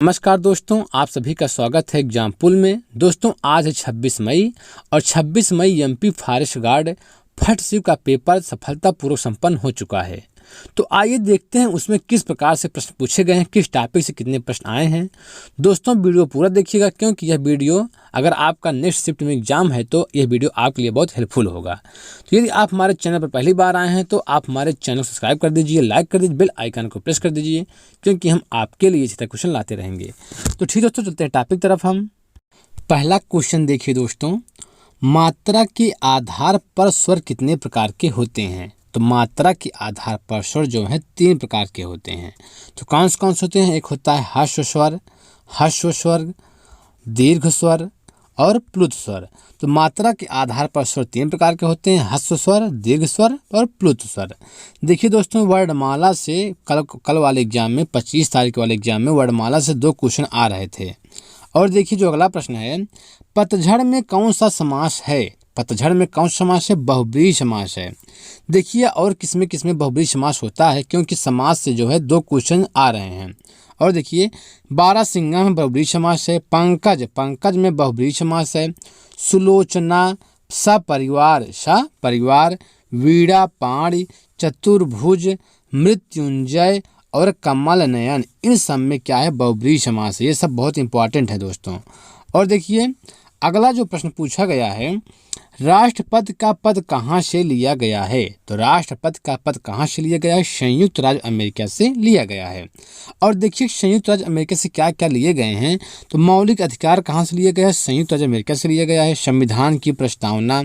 नमस्कार दोस्तों, आप सभी का स्वागत है एग्जाम पुल में। दोस्तों आज है 26 मई और 26 मई MP forest guard first shift का पेपर सफलतापूर्वक संपन्न हो चुका है। तो आइए देखते हैं उसमें किस प्रकार से प्रश्न पूछे गए हैं, किस टॉपिक से कितने प्रश्न आए हैं। दोस्तों वीडियो पूरा देखिएगा, क्योंकि यह वीडियो अगर आपका नेक्स्ट शिफ्ट में एग्जाम है तो यह वीडियो आपके लिए बहुत हेल्पफुल होगा। तो यदि आप हमारे चैनल पर पहली बार आए हैं तो आप हमारे चैनल को सब्सक्राइब कर दीजिए, लाइक कर दीजिए, बेल आइकन को प्रेस कर दीजिए, क्योंकि हम आपके लिए इसी तरह क्वेश्चन लाते रहेंगे। तो ठीक दोस्तों, चलते हैं टॉपिक तरफ। हम पहला क्वेश्चन देखिए दोस्तों, मात्रा के आधार पर स्वर कितने प्रकार के होते हैं। तो मात्रा के आधार पर स्वर जो है 3 प्रकार के होते हैं। तो कौन से होते हैं? एक होता है ह्रस्व स्वर, दीर्घ स्वर और प्लुत स्वर। तो मात्रा के आधार पर स्वर 3 प्रकार के होते हैं, ह्रस्व स्वर, दीर्घ स्वर और प्लुत स्वर। देखिए दोस्तों, वर्णमाला से कल वाले एग्जाम में 25 तारीख वाले एग्जाम में वर्णमाला से 2 क्वेश्चन आ रहे थे। और देखिए जो अगला प्रश्न है, पतझड़ में कौन सा समास है? पतझड़ में कौन सा समास है? बहुब्रीहि समास है। देखिए और किसमें बहुब्रीहि समास होता है, क्योंकि समास से जो है 2 क्वेश्चन आ रहे हैं। और देखिए बारहसिंगा में बहुब्रीहि समास है, पंकज में बहुब्रीहि समास है, सुलोचना सपरिवार, वीणा पाणी, चतुर्भुज, मृत्युंजय और कमल नयन, इन सब में क्या है? बहुब्रीहि समास है। ये सब बहुत इंपॉर्टेंट है दोस्तों। और देखिए अगला जो प्रश्न पूछा गया है, राष्ट्रपति का पद कहाँ से लिया गया है? तो राष्ट्रपति का पद कहाँ से लिया गया है? संयुक्त राज्य अमेरिका से लिया गया है। और देखिए संयुक्त राज्य अमेरिका से क्या क्या लिए गए हैं। तो मौलिक अधिकार कहाँ से लिया गया है? संयुक्त राज्य अमेरिका से लिया गया है। संविधान की प्रस्तावना,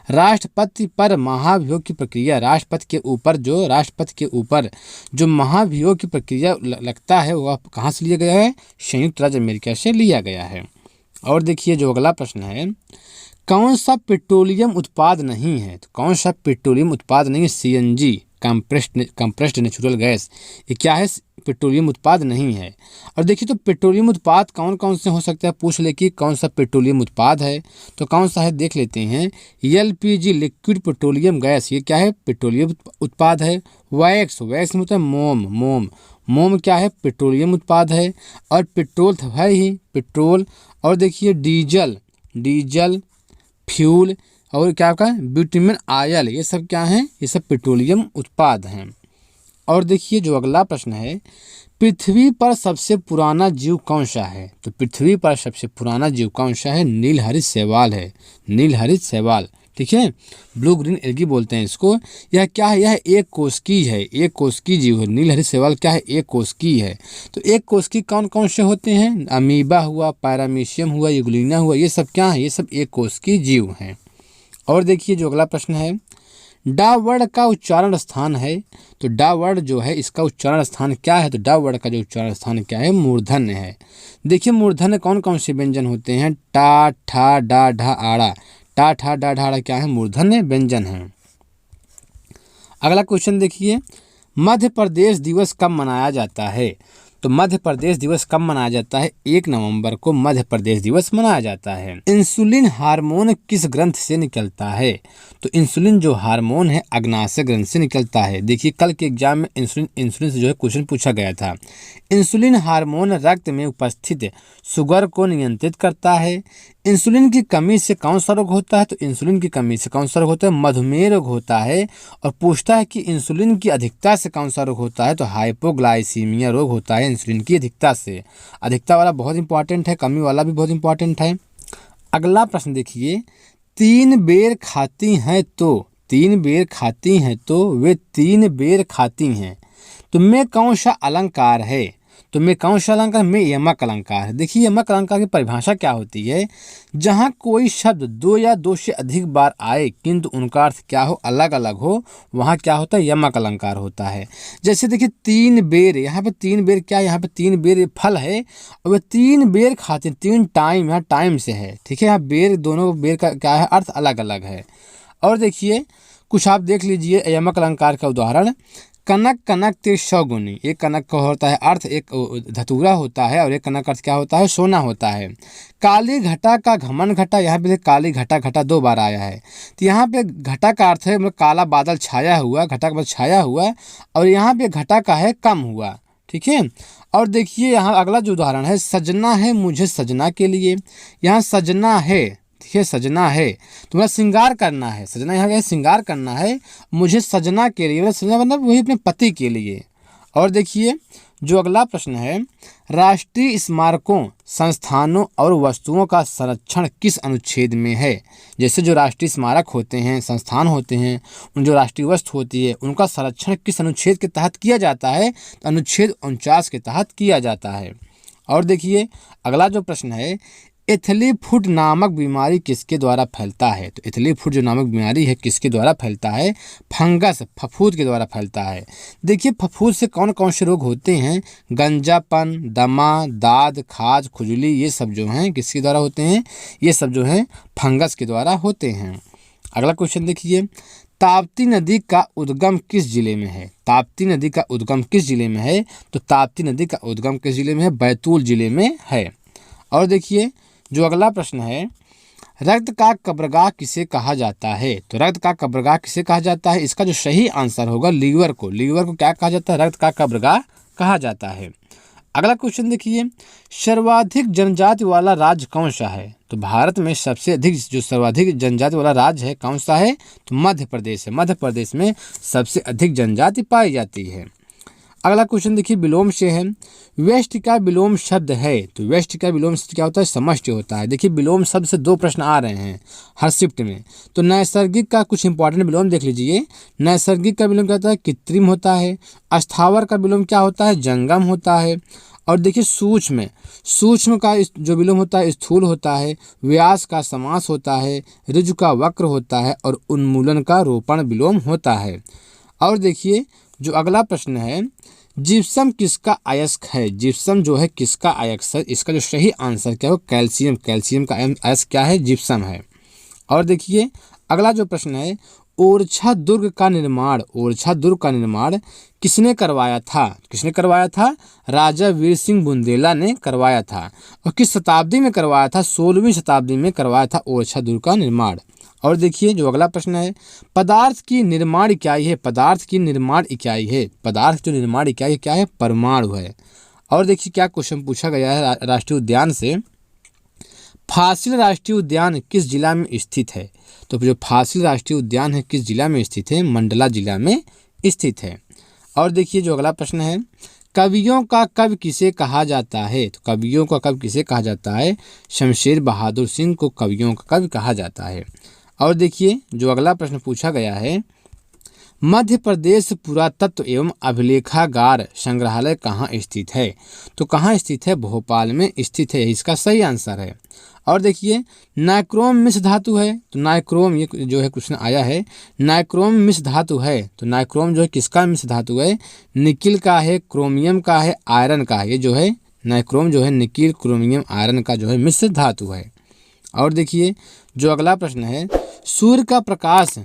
राष्ट्रपति पर महाभियोग की प्रक्रिया, राष्ट्रपति के ऊपर जो महाभियोग की प्रक्रिया लगता है वह कहाँ से लिया गया है? संयुक्त राज्य अमेरिका से लिया गया है। और देखिए जो अगला प्रश्न है, कौन सा पेट्रोलियम उत्पाद नहीं है? तो कौन सा पेट्रोलियम उत्पाद नहीं है? सीएनजी, कंप्रेस्ड नेचुरल गैस, ये क्या है? पेट्रोलियम उत्पाद नहीं है। और देखिए तो पेट्रोलियम उत्पाद कौन कौन से हो सकते हैं, पूछ ले कि कौन सा पेट्रोलियम उत्पाद है। तो कौन सा है देख लेते हैं। एलपीजी, लिक्विड पेट्रोलियम गैस, ये क्या है? पेट्रोलियम उत्पाद है। वैक्स में होता है मोम क्या है? पेट्रोलियम उत्पाद है। और पेट्रोल तो है ही, पेट्रोल। और देखिए डीजल, फ्यूल और क्या का बिटुमेन ऑयल, ये सब क्या हैं? ये सब पेट्रोलियम उत्पाद हैं। और देखिए जो अगला प्रश्न है, पृथ्वी पर सबसे पुराना जीव कौन सा है? तो पृथ्वी पर सबसे पुराना जीव कौन सा है? नीलहरित शैवाल, ठीक है, ब्लू ग्रीन एल्गी बोलते हैं इसको। यह क्या है? यह एक कोशिकीय जीव है। नीलहरित शैवाल क्या है? एक कोशिकीय है। तो एक कोशिकीय कौन कौन से होते हैं? अमीबा हुआ, पैरामीशियम हुआ, यूग्लिना हुआ, ये सब क्या है? ये सब एक कोशिकीय जीव हैं। और देखिए जो अगला प्रश्न है, डा वर्ड का उच्चारण स्थान है। तो डा वर्ड जो है इसका उच्चारण स्थान क्या है? तो डा वर्ड का जो उच्चारण स्थान क्या है? मूर्धन्य है। देखिए मूर्धन्य कौन कौन से व्यंजन होते हैं? टा, ठा, डा, ढा, आड़ा। टा, ठा, डा, ढा, आड़ा क्या है? मूर्धन्य व्यंजन है। अगला क्वेश्चन देखिए, मध्य प्रदेश दिवस कब मनाया जाता है? तो मध्य प्रदेश दिवस कब मनाया जाता है? 1 नवंबर को मध्य प्रदेश दिवस मनाया जाता है। इंसुलिन हार्मोन किस ग्रंथ से निकलता है? तो इंसुलिन जो हार्मोन है अग्नाशय ग्रंथ से निकलता है। देखिए कल के एग्जाम में इंसुलिन से जो है क्वेश्चन पूछा गया था। इंसुलिन हार्मोन रक्त में उपस्थित शुगर को नियंत्रित करता है। इंसुलिन की कमी से कौन सा रोग होता है? तो इंसुलिन की कमी से कौन सा रोग होता है? मधुमेह रोग होता है। और पूछता है कि इंसुलिन की अधिकता से कौन सा रोग होता है? तो हाइपोग्लाइसीमिया रोग होता है इंसुलिन की अधिकता से। अधिकता वाला बहुत इंपॉर्टेंट है, कमी वाला भी बहुत इंपॉर्टेंट है। अगला प्रश्न देखिए, 3 बेर खाती हैं तो वे 3 बेर खाती हैं। तो में कौन सा अलंकार है? तो में कौन सा अलंकार? में यमक अलंकार है। देखिए यमक अलंकार की परिभाषा क्या होती है? जहाँ कोई शब्द 2 या 2 से अधिक बार आए किंतु उनका अर्थ क्या हो? अलग अलग हो, वहाँ क्या होता है? यमक अलंकार होता है। जैसे देखिए 3 बेर, यहाँ पे 3 बेर क्या है? यहाँ पे 3 बेर फल है और वे 3 बेर खाते हैं। 3 टाइम, यहाँ टाइम से है, ठीक है। यहाँ बेर, दोनों बेर का क्या है? अर्थ अलग अलग है। और देखिए कुछ आप देख लीजिए यमक अलंकार का उदाहरण, कनक ते सौगुनी। एक कनक का होता है अर्थ एक धतूरा होता है और एक कनक अर्थ क्या होता है? सोना होता है। काली घटा का घमन घटा, यहाँ पे काली घटा 2 बार आया है। तो यहाँ पे घटा का अर्थ है मतलब काला बादल छाया हुआ, घटा का छाया हुआ, और यहाँ पे घटा का है कम हुआ, ठीक है। और देखिए यहाँ अगला जो उदाहरण है, सजना है मुझे सजना के लिए। यहाँ सजना है, देखिए सजना है, तुम्हें श्रृंगार करना है, सजना यहाँ क्या श्रृंगार करना है, मुझे सजना के लिए, मतलब सजना मतलब वही अपने पति के लिए। और देखिए जो अगला प्रश्न है, राष्ट्रीय स्मारकों, संस्थानों और वस्तुओं का संरक्षण किस अनुच्छेद में है। जैसे जो राष्ट्रीय स्मारक होते हैं, संस्थान होते हैं, उन जो राष्ट्रीय वस्तु होती है, उनका संरक्षण किस अनुच्छेद के तहत किया जाता है, तो अनुच्छेद 49 के तहत किया जाता है। और देखिए अगला जो प्रश्न है, एथली फुट नामक बीमारी किसके द्वारा फैलता है। तो एथली फुट जो नामक बीमारी है किसके द्वारा फैलता है, फंगस, फफूंद के द्वारा फैलता है। देखिए फफूंद से कौन कौन से रोग होते हैं, गंजापन, दमा, दाद, खाज, खुजली, ये सब जो हैं किसके द्वारा होते हैं, ये सब जो हैं फंगस के द्वारा होते हैं। अगला क्वेश्चन देखिए, ताप्ती नदी का उद्गम किस जिले में है। ताप्ती नदी का उद्गम किस जिले में है, तो ताप्ती नदी का उद्गम किस जिले में है, बैतूल जिले में है। और देखिए जो अगला प्रश्न है, रक्त का कब्रगाह किसे कहा जाता है। तो रक्त का कब्रगाह किसे कहा जाता है, इसका जो सही आंसर होगा लीवर को। लीवर को क्या कहा जाता है, रक्त का कब्रगाह कहा जाता है। अगला क्वेश्चन देखिए, सर्वाधिक जनजाति वाला राज्य कौन सा है। तो भारत में सबसे अधिक जो सर्वाधिक जनजाति वाला राज्य है कौन सा है, तो मध्य प्रदेश है। मध्य प्रदेश में सबसे अधिक जनजाति पाई जाती है। अगला क्वेश्चन देखिए, विलोम से है, वेस्ट का विलोम शब्द है। तो वेस्ट का विलोम शब्द क्या होता है, समष्टि होता है। देखिए विलोम शब्द से 2 प्रश्न आ रहे हैं हर शिफ्ट में। तो नैसर्गिक का कुछ इंपॉर्टेंट विलोम देख लीजिए। नैसर्गिक का विलोम क्या होता है, कृत्रिम होता है। अस्थावर का विलोम क्या होता है, जंगम होता है। और देखिए सूक्ष्म, सूक्ष्म का जो विलोम होता है स्थूल होता है। व्यास का समास होता है। ऋजु का वक्र होता है। और उन्मूलन का रोपण विलोम होता है। और देखिए जो अगला प्रश्न है, जिप्सम किसका अयस्क है। जिप्सम जो है किसका अयस्क है, इसका जो सही आंसर क्या हो, कैल्शियम। कैल्शियम का अयस्क क्या है, जिप्सम है। और देखिए अगला जो प्रश्न है, ओरछा दुर्ग का निर्माण, ओरछा दुर्ग का निर्माण किसने करवाया था। किसने करवाया था, राजा वीर सिंह बुंदेला ने करवाया था। और किस शताब्दी में करवाया था, 16वीं शताब्दी में करवाया था ओरछा दुर्ग का निर्माण। और देखिए जो अगला प्रश्न है, पदार्थ की निर्माण इकाई है। पदार्थ की निर्माण इकाई है, पदार्थ जो निर्माण इकाई क्या है, परमाणु है। और देखिए क्या क्वेश्चन पूछा गया है राष्ट्रीय उद्यान से, फासिल राष्ट्रीय उद्यान किस जिला में स्थित है। तो जो फासिल राष्ट्रीय उद्यान है किस जिला में स्थित है, मंडला जिला में स्थित है। और देखिए जो अगला प्रश्न है, कवियों का कवि किसे कहा जाता है। तो कवियों का कवि किसे कहा जाता है, शमशेर बहादुर सिंह को कवियों का कवि कहा जाता है। और देखिए जो अगला प्रश्न पूछा गया है, मध्य प्रदेश पुरातत्व एवं अभिलेखागार संग्रहालय कहाँ स्थित है। तो कहाँ स्थित है, भोपाल में स्थित है, इसका सही आंसर है। और देखिए नाइक्रोम मिश्र धातु है। तो नाइक्रोम ये जो है क्वेश्चन आया है, नाइक्रोम मिश्र धातु है। तो नाइक्रोम जो है किसका मिश्र धातु है, निकिल का है, क्रोमियम का है, आयरन का है। ये जो है नाइक्रोम जो है निकिल, क्रोमियम, आयरन का जो है मिश्र धातु है। और देखिए जो अगला प्रश्न है, सूर्य का प्रकाश,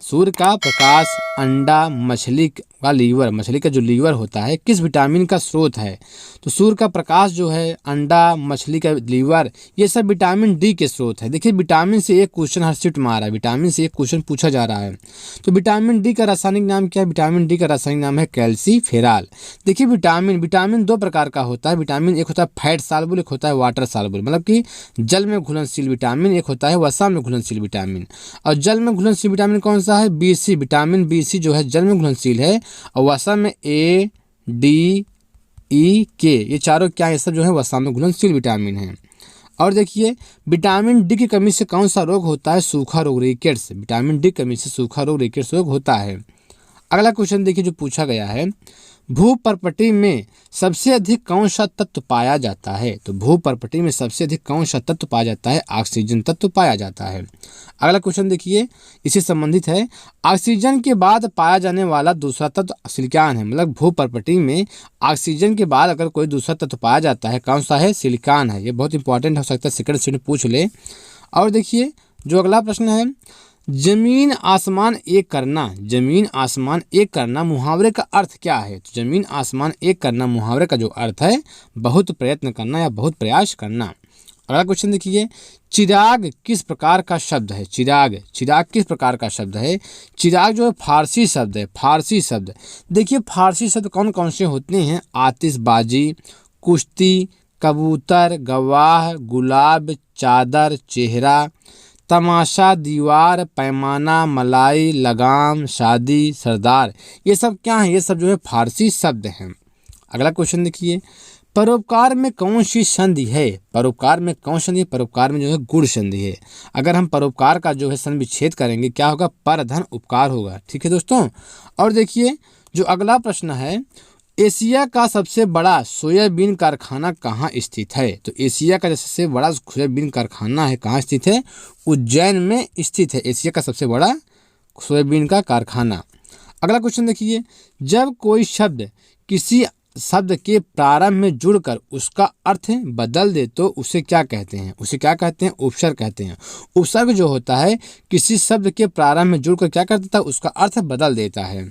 सूर्य का प्रकाश अंडा, मछली का लीवर, मछली का जो लीवर होता है किस विटामिन का स्रोत है। तो सूर्य का प्रकाश जो है, अंडा, मछली का लीवर, ये सब विटामिन डी के स्रोत है। देखिए विटामिन से एक क्वेश्चन हर शिफ्ट में आ रहा है, विटामिन से एक क्वेश्चन पूछा जा रहा है। तो विटामिन डी का रासायनिक नाम क्या है, विटामिन डी का रासायनिक नाम है कैल्सीफेरॉल। देखिए विटामिन 2 प्रकार का होता है। विटामिन एक होता है फैट सॉल्युबल, एक होता है वाटर सॉल्युबल, मतलब कि जल में घुलनशील विटामिन, एक होता है वसा में घुलनशील विटामिन। और जल में घुलनशील विटामिन कौन सा है, बी-सी, विटामिन बी-सी जो है जल में घुलनशील है। और वसा में ए, डी, ई, के, ये चारों क्या है, सब जो है वसा में घुलनशील विटामिन है। और देखिए विटामिन डी की कमी से कौन सा रोग होता है, सूखा रोग, रिकेट्स। विटामिन डी की कमी से सूखा रोग, रिकेट्स रोग होता है। अगला क्वेश्चन देखिए जो पूछा गया है, भूपर्पटी में सबसे अधिक कौन सा तत्व पाया जाता है। तो भूपर्पटी में सबसे अधिक कौन सा तत्व पाया जाता है, ऑक्सीजन तत्व पाया जाता है। अगला क्वेश्चन देखिए इससे संबंधित है, ऑक्सीजन के बाद पाया जाने वाला दूसरा तत्व सिलिकॉन है। मतलब भूपर्पटी में ऑक्सीजन के बाद अगर कोई दूसरा तत्व पाया जाता है कौन सा है, सिलिकॉन है। ये बहुत इंपॉर्टेंट हो सकता है, सेकंड सेट में पूछ ले। और देखिए जो अगला प्रश्न है, जमीन आसमान एक करना, जमीन आसमान एक करना मुहावरे का अर्थ क्या है। तो जमीन आसमान एक करना मुहावरे का जो अर्थ है, बहुत प्रयत्न करना या बहुत प्रयास करना। अगला क्वेश्चन देखिए, चिराग किस प्रकार का शब्द है? चिराग, चिराग किस प्रकार का शब्द है? चिराग जो है फारसी शब्द है, फारसी शब्द। देखिए फारसी शब्द कौन कौन से होते हैं? आतिशबाजी, कुश्ती, कबूतर, गवाह, गुलाब, चादर, चेहरा, तमाशा, दीवार, पैमाना, मलाई, लगाम, शादी, सरदार। ये सब क्या है? ये सब जो है फारसी शब्द हैं। अगला क्वेश्चन देखिए, परोपकार में कौन सी संधि है? परोपकार में कौन संधि है? परोपकार में जो है गुण संधि है। अगर हम परोपकार का जो है संधि विच्छेद करेंगे क्या होगा? पर धन उपकार होगा। ठीक है दोस्तों। और देखिए जो अगला प्रश्न है, एशिया का सबसे बड़ा सोयाबीन कारखाना कहाँ स्थित है? तो एशिया का सबसे बड़ा सोयाबीन कारखाना है कहाँ स्थित है? उज्जैन में स्थित है एशिया का सबसे बड़ा सोयाबीन का कारखाना। अगला क्वेश्चन देखिए, जब कोई शब्द किसी शब्द के प्रारंभ में जुड़कर उसका अर्थ बदल दे तो उसे क्या कहते हैं? उसे क्या कहते हैं? उपसर्ग कहते हैं। उपसर्ग जो होता है किसी शब्द के प्रारंभ में जुड़कर क्या कर देता है? उसका अर्थ बदल देता है।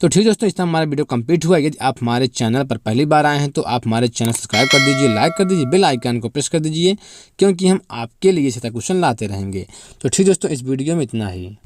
तो ठीक दोस्तों, इस तरह हमारा वीडियो कंप्लीट हुआ। यदि आप हमारे चैनल पर पहली बार आए हैं तो आप हमारे चैनल सब्सक्राइब कर दीजिए, लाइक कर दीजिए, बेल आइकन को प्रेस कर दीजिए, क्योंकि हम आपके लिए इसी तरह क्वेश्चन लाते रहेंगे। तो ठीक दोस्तों, इस वीडियो में इतना ही।